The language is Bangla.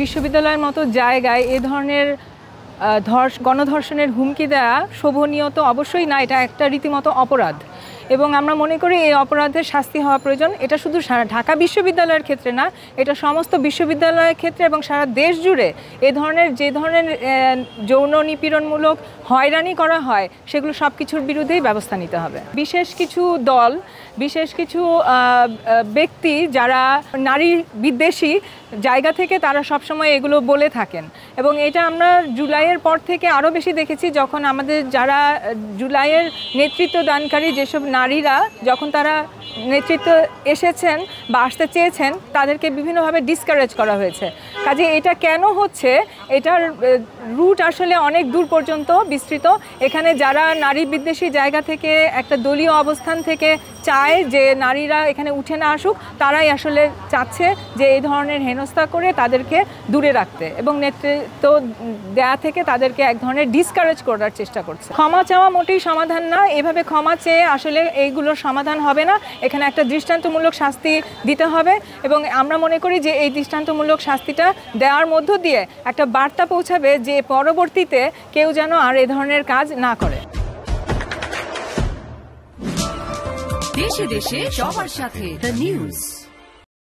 বিশ্ববিদ্যালয়ের মতো জায়গায় এ ধরনের গণধর্ষণের হুমকি দেওয়া শোভনীয় তো অবশ্যই না, এটা একটা রীতিমতো অপরাধ এবং আমরা মনে করি এই অপরাধের শাস্তি হওয়া প্রয়োজন। এটা শুধু ঢাকা বিশ্ববিদ্যালয়ের ক্ষেত্রে না, এটা সমস্ত বিশ্ববিদ্যালয়ের ক্ষেত্রে এবং সারা দেশ জুড়ে এ ধরনের যে ধরনের যৌন নিপীড়নমূলক হয়রানি করা হয় সেগুলো সব কিছুর বিরুদ্ধেই ব্যবস্থা নিতে হবে। বিশেষ কিছু দল, বিশেষ কিছু ব্যক্তি যারা নারী বিদ্বেষী জায়গা থেকে তারা সবসময় এগুলো বলে থাকেন এবং এটা আমরা জুলাইয়ের পর থেকে আরও বেশি দেখেছি, যখন আমাদের যারা জুলাইয়ের নেতৃত্ব দানকারী যেসব নারীরা যখন তারা নেতৃত্ব এসেছেন বা আসতে চেয়েছেন তাদেরকে বিভিন্নভাবে ডিসকারেজ করা হয়েছে। কাজে এটা কেন হচ্ছে, এটার রুট আসলে অনেক দূর পর্যন্ত বিস্তৃত। এখানে যারা নারী বিদ্বেষী জায়গা থেকে একটা দলীয় অবস্থান থেকে চায় যে নারীরা এখানে উঠে না আসুক, তারাই আসলে চাচ্ছে যে এই ধরনের হেনস্থা করে তাদেরকে দূরে রাখতে এবং নেতৃত্ব দেয়া থেকে তাদেরকে এক ধরনের ডিসকারেজ করার চেষ্টা করছে। ক্ষমা চাওয়া মোটেই সমাধান না, এভাবে ক্ষমা চেয়ে আসলে এইগুলোর সমাধান হবে না। এখানে একটা দৃষ্টান্তমূলক শাস্তি দিতে হবে এবং আমরা মনে করি যে এই দৃষ্টান্তমূলক শাস্তিটা দেওয়ার মধ্য দিয়ে একটা বার্তা পৌঁছাবে যে পরবর্তীতে কেউ যেন আর এই ধরনের কাজ না করে। দেশে দেশে সবার সাথে দ্য নিউজ।